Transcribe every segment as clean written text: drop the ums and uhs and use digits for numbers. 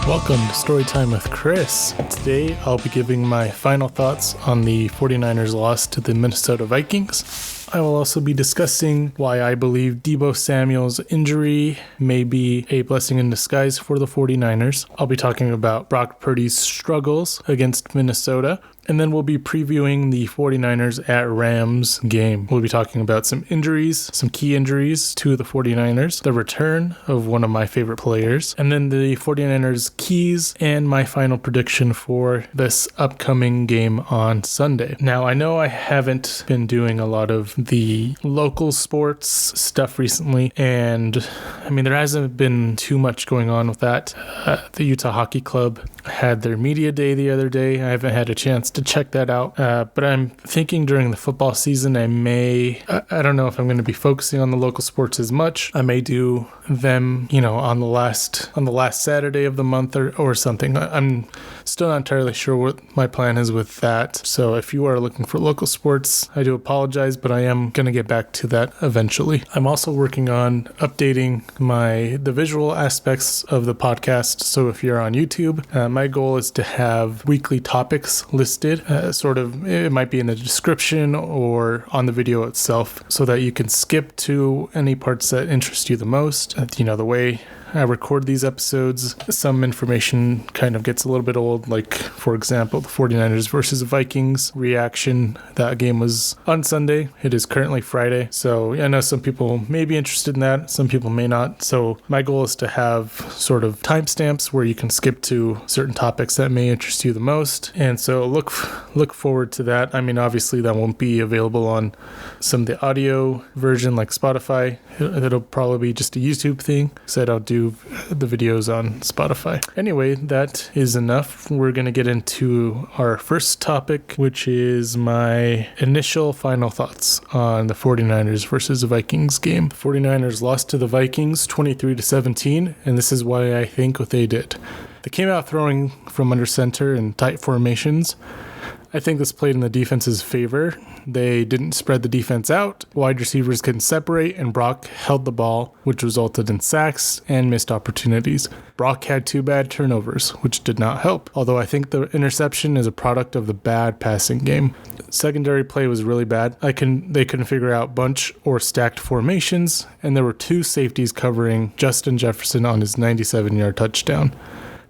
Welcome to Storytime with Chris. Today I'll be giving my final thoughts on the 49ers loss to the Minnesota Vikings. I will also be discussing why I believe Deebo Samuel's injury may be a blessing in disguise for the 49ers. I'll be talking about Brock Purdy's struggles against Minnesota. And then we'll be previewing the 49ers at Rams game. We'll be talking about some injuries, some key injuries to the 49ers, the return of one of my favorite players, and then the 49ers keys and my final prediction for this upcoming game on Sunday. Now, I know I haven't been doing a lot of the local sports stuff recently, and I mean, there hasn't been too much going on with that. The Utah Hockey Club had their media day the other day. I haven't had a chance to check that out, but I'm thinking during the football season I don't know if I'm going to be focusing on the local sports as much. I may do them, on the last Saturday of the month or something. I'm still not entirely sure what my plan is with that. So if you are looking for local sports, I do apologize, but I am going to get back to that eventually. I'm also working on updating the visual aspects of the podcast. So if you're on YouTube, my goal is to have weekly topics listed, it might be in the description or on the video itself, so that you can skip to any parts that interest you the most. The way I record these episodes, some information kind of gets a little bit old, like, for example, the 49ers versus Vikings reaction. That game was on Sunday. It is currently Friday. So I know some people may be interested in that. Some people may not. So my goal is to have sort of timestamps where you can skip to certain topics that may interest you the most. And so look forward to that. I mean, obviously that won't be available on some of the audio version like Spotify. It'll probably be just a YouTube thing, because I don't do the videos on Spotify. Anyway, that is enough. We're going to get into our first topic, which is my initial final thoughts on the 49ers versus the Vikings game. The 49ers lost to the Vikings 23-17, and this is why I think what they did. They came out throwing from under center in tight formations. I think this played in the defense's favor. They didn't spread the defense out. Wide receivers couldn't separate, and Brock held the ball, which resulted in sacks and missed opportunities. Brock had 2 bad turnovers, which did not help, although I think the interception is a product of the bad passing game. Secondary play was really bad. They couldn't figure out bunch or stacked formations, and there were 2 safeties covering Justin Jefferson on his 97-yard touchdown.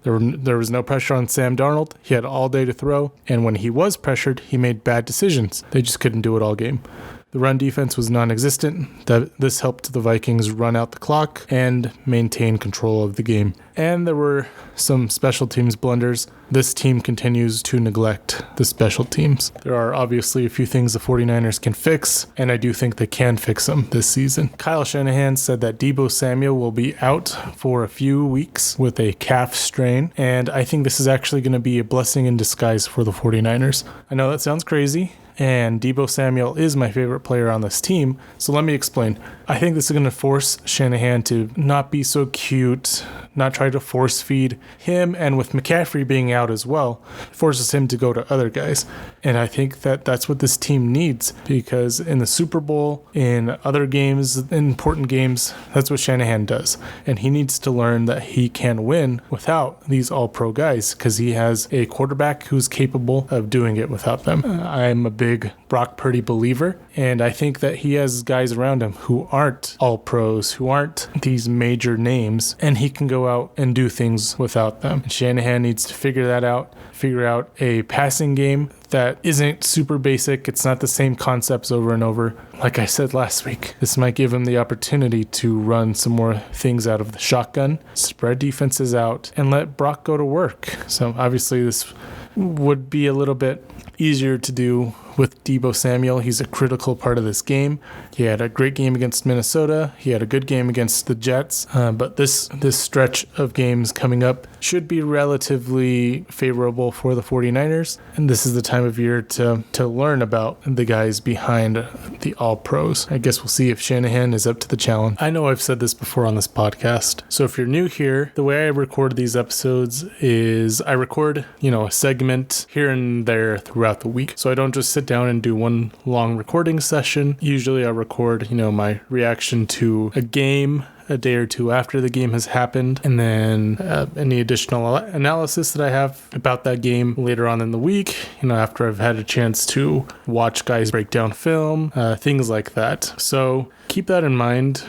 There was no pressure on Sam Darnold. He had all day to throw, and when he was pressured, he made bad decisions. They just couldn't do it all game. The run defense was non-existent. This helped the Vikings run out the clock and maintain control of the game. And there were some special teams blunders. This team continues to neglect the special teams. There are obviously a few things the 49ers can fix, and I do think they can fix them this season. Kyle Shanahan said that Deebo Samuel will be out for a few weeks with a calf strain, and I think this is actually going to be a blessing in disguise for the 49ers. I know that sounds crazy, and Deebo Samuel is my favorite player on this team, so let me explain. I think this is going to force Shanahan to not be so cute, not try to force feed him, and with McCaffrey being out as well, it forces him to go to other guys. And I think that's what this team needs, because in the Super Bowl, in other games, in important games, that's what Shanahan does. And he needs to learn that he can win without these all-pro guys, because he has a quarterback who's capable of doing it without them. I'm a big Brock Purdy believer, and I think that he has guys around him who aren't all pros, who aren't these major names, and he can go out and do things without them. And Shanahan needs to figure that out, figure out a passing game that isn't super basic. It's not the same concepts over and over. Like I said last week, this might give him the opportunity to run some more things out of the shotgun, spread defenses out, and let Brock go to work. So obviously this would be a little bit easier to do with Deebo Samuel. He's a critical part of this game. He had a great game against Minnesota. He had a good game against the Jets. But this stretch of games coming up should be relatively favorable for the 49ers. And this is the time of year to learn about the guys behind the All-Pros. I guess we'll see if Shanahan is up to the challenge. I know I've said this before on this podcast. So if you're new here, the way I record these episodes is I record, a segment here and there throughout the week. So I don't just sit sit down and do one long recording session. Usually I record, my reaction to a game a day or two after the game has happened, and then any additional analysis that I have about that game later on in the week, after I've had a chance to watch guys break down film, things like that. So keep that in mind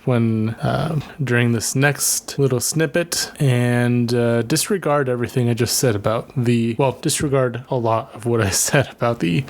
when during this next little snippet, and disregard everything I just said about disregard a lot of what I said about the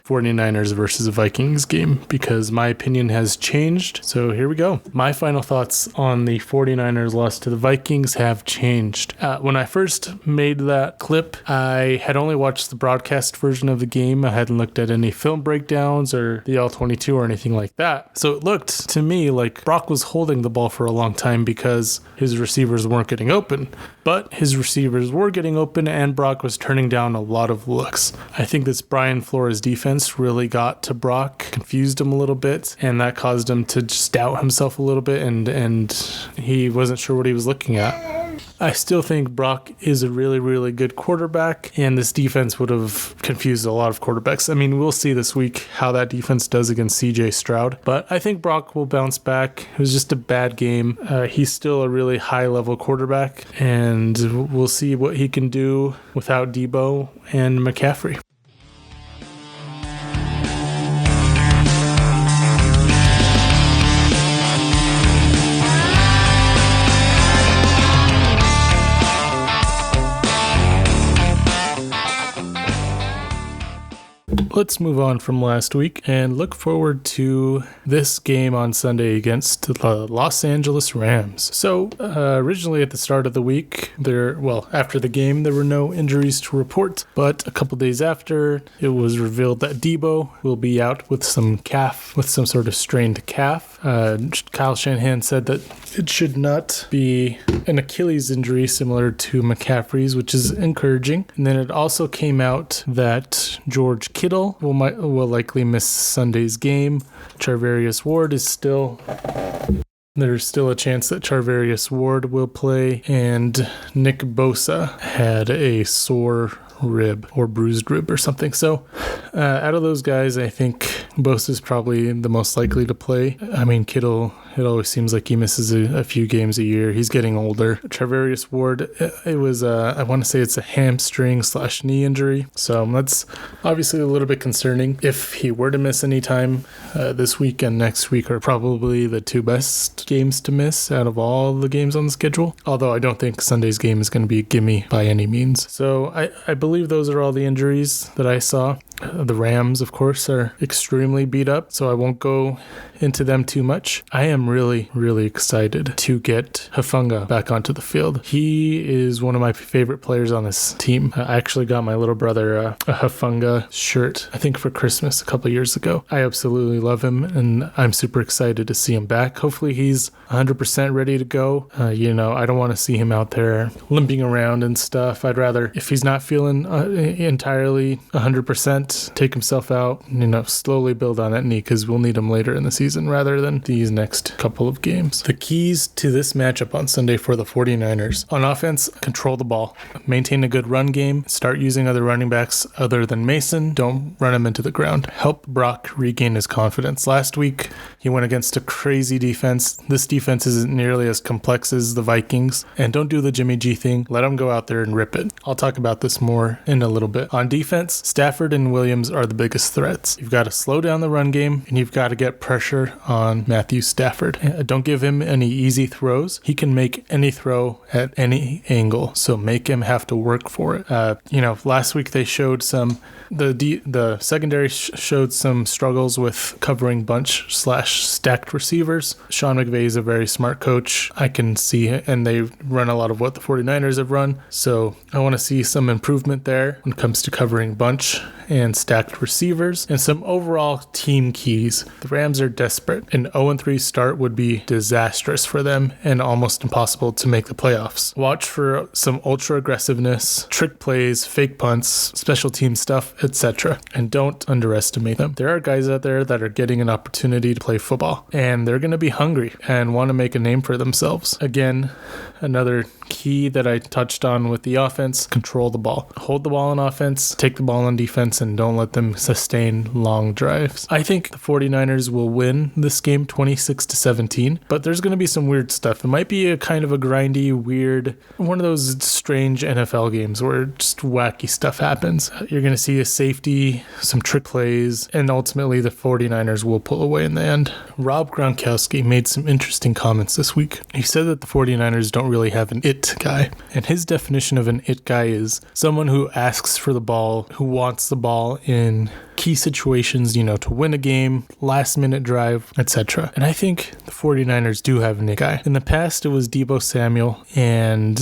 49ers versus Vikings game, because my opinion has changed. So here we go. My final thoughts on the 49ers loss to the Vikings have changed. When I first made that clip, I had only watched the broadcast version of the game. I hadn't looked at any film breakdowns or the All-22 or anything like that. So it looked to me like Brock was holding the ball for a long time because his receivers weren't getting open. But his receivers were getting open, and Brock was turning down a lot of looks. I think this Brian Flores defense really got to Brock, confused him a little bit, and that caused him to just doubt himself a little bit, and he wasn't sure what he was looking at. I still think Brock is a really, really good quarterback, and this defense would have confused a lot of quarterbacks. I mean, we'll see this week how that defense does against CJ Stroud, but I think Brock will bounce back. It was just a bad game. He's still a really high-level quarterback, and we'll see what he can do without Deebo and McCaffrey. Let's move on from last week and look forward to this game on Sunday against the Los Angeles Rams. So originally at the start of the week, after the game, there were no injuries to report. But a couple days after, it was revealed that Deebo will be out with some sort of strained calf. Kyle Shanahan said that it should not be an Achilles injury similar to McCaffrey's, which is encouraging. And then it also came out that George Kittle will likely miss Sunday's game. There's still a chance that Charvarius Ward will play, and Nick Bosa had a sore rib or bruised rib or something. So out of those guys, I think Bosa is probably the most likely to play. I mean, Kittle, it always seems like he misses a few games a year. He's getting older. Charvarius Ward, it was I want to say it's a hamstring/knee injury. So that's obviously a little bit concerning. If he were to miss any time, this week and next week are probably the two best games to miss out of all the games on the schedule. Although I don't think Sunday's game is going to be a gimme by any means. So I believe those are all the injuries that I saw. The Rams, of course, are extremely beat up, so I won't go into them too much. I am really, really excited to get Hufanga back onto the field. He is one of my favorite players on this team. I actually got my little brother a Hufanga shirt, I think for Christmas a couple years ago. I absolutely love him, and I'm super excited to see him back. Hopefully he's 100% ready to go. I don't want to see him out there limping around and stuff. I'd rather, if he's not feeling entirely 100%, take himself out, slowly build on that knee, because we'll need him later in the season rather than these next couple of games. The keys to this matchup on Sunday for the 49ers. On offense, control the ball. Maintain a good run game. Start using other running backs other than Mason. Don't run him into the ground. Help Brock regain his confidence. Last week, he went against a crazy defense. This defense isn't nearly as complex as the Vikings. And don't do the Jimmy G thing. Let him go out there and rip it. I'll talk about this more in a little bit. On defense, Stafford and Williams are the biggest threats. You've got to slow down the run game, and you've got to get pressure on Matthew Stafford. Don't give him any easy throws. He can make any throw at any angle, so make him have to work for it. Last week they showed the secondary showed some struggles with covering bunch/stacked receivers. Sean McVay is a very smart coach. I can see it, and they run a lot of what the 49ers have run, so I want to see some improvement there when it comes to covering bunch and stacked receivers, and some overall team keys. The Rams are desperate. An 0-3 start would be disastrous for them and almost impossible to make the playoffs. Watch for some ultra aggressiveness, trick plays, fake punts, special team stuff, etc. And don't underestimate them. There are guys out there that are getting an opportunity to play football, and they're going to be hungry and want to make a name for themselves. Again, another key that I touched on with the offense, control the ball. Hold the ball on offense, take the ball on defense, defense and don't let them sustain long drives. I think the 49ers will win this game 26-17, but there's going to be some weird stuff. It might be a kind of a grindy, weird, one of those strange NFL games where just wacky stuff happens. You're going to see a safety, some trick plays, and ultimately the 49ers will pull away in the end. Rob Gronkowski made some interesting comments this week. He said that the 49ers don't really have an it guy, and his definition of an it guy is someone who asks for the ball, who wants the ball in key situations, to win a game, last minute drive, etc. And I think the 49ers do have an it guy. In the past, it was Deebo Samuel, and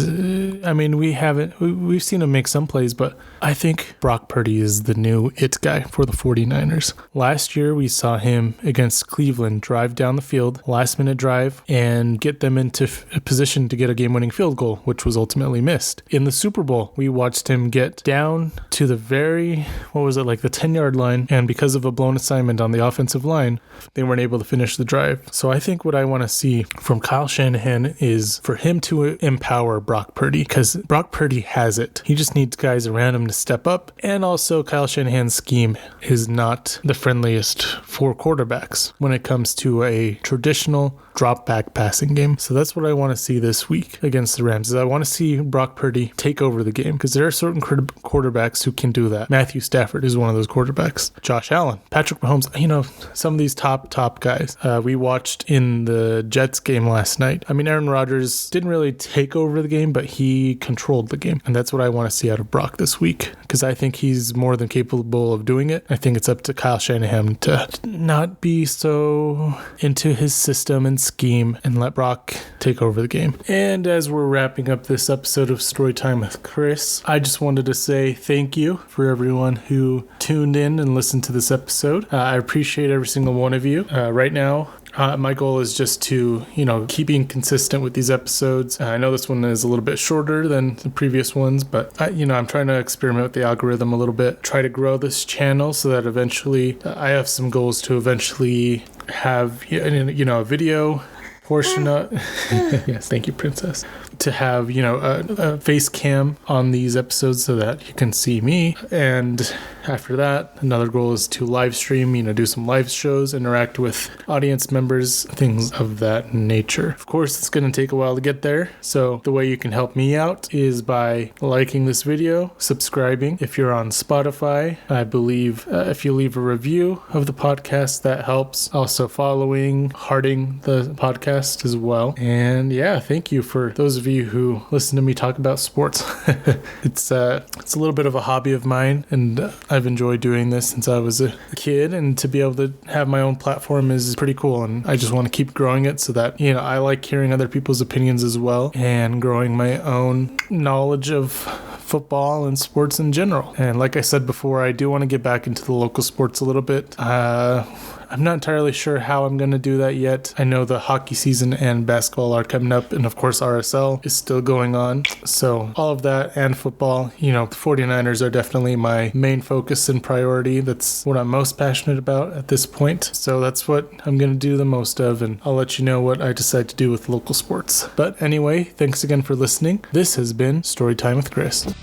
we've seen him make some plays, but I think Brock Purdy is the new it guy for the 49ers. Last year, we saw him against Cleveland drive down the field, last minute drive, and get them into a position to get a game-winning field goal, which was ultimately missed. In the Super Bowl, we watched him get down to the the 10-yard line, and because of a blown assignment on the offensive line, they weren't able to finish the drive. So I think what I want to see from Kyle Shanahan is for him to empower Brock Purdy, because Brock Purdy has it. He just needs guys around him to step up, and also Kyle Shanahan's scheme is not the friendliest for quarterbacks when it comes to a traditional drop back passing game. So that's what I want to see this week against the Rams. Is I want to see Brock Purdy take over the game, because there are certain quarterbacks who can do that. Matthew Stafford is one of those quarterbacks. Josh Allen, Patrick Mahomes, some of these top guys. We watched in the Jets game last night. Aaron Rodgers didn't really take over the game, but he controlled the game. And that's what I want to see out of Brock this week, because I think he's more than capable of doing it. I think it's up to Kyle Shanahan to not be so into his system and scheme and let Brock take over the game. And as we're wrapping up this episode of Storytime with Chris, I just wanted to say thank you for everyone who tuned in and listened to this episode. I appreciate every single one of you. Right now, my goal is just to, keep being consistent with these episodes. I know this one is a little bit shorter than the previous ones, but I'm trying to experiment with the algorithm a little bit, try to grow this channel so that eventually I have some goals to eventually have, a video portion of yes, thank you, princess, to have a face cam on these episodes so that you can see me. And after that, another goal is to live stream, do some live shows, interact with audience members, things of that nature. Of course, it's going to take a while to get there, so the way you can help me out is by liking this video, subscribing if you're on Spotify. I believe if you leave a review of the podcast, that helps. Also following, hearting the podcast as well. And yeah, thank you for those of you who listen to me talk about sports. It's a little bit of a hobby of mine, and I've enjoyed doing this since I was a kid, and to be able to have my own platform is pretty cool, and I just want to keep growing it so that, I like hearing other people's opinions as well, and growing my own knowledge of football and sports in general. And like I said before, I do want to get back into the local sports a little bit. I'm not entirely sure how I'm going to do that yet. I know the hockey season and basketball are coming up, and of course RSL is still going on. So all of that and football, the 49ers are definitely my main focus and priority. That's what I'm most passionate about at this point. So that's what I'm going to do the most of, and I'll let you know what I decide to do with local sports. But anyway, thanks again for listening. This has been Storytime with Chris.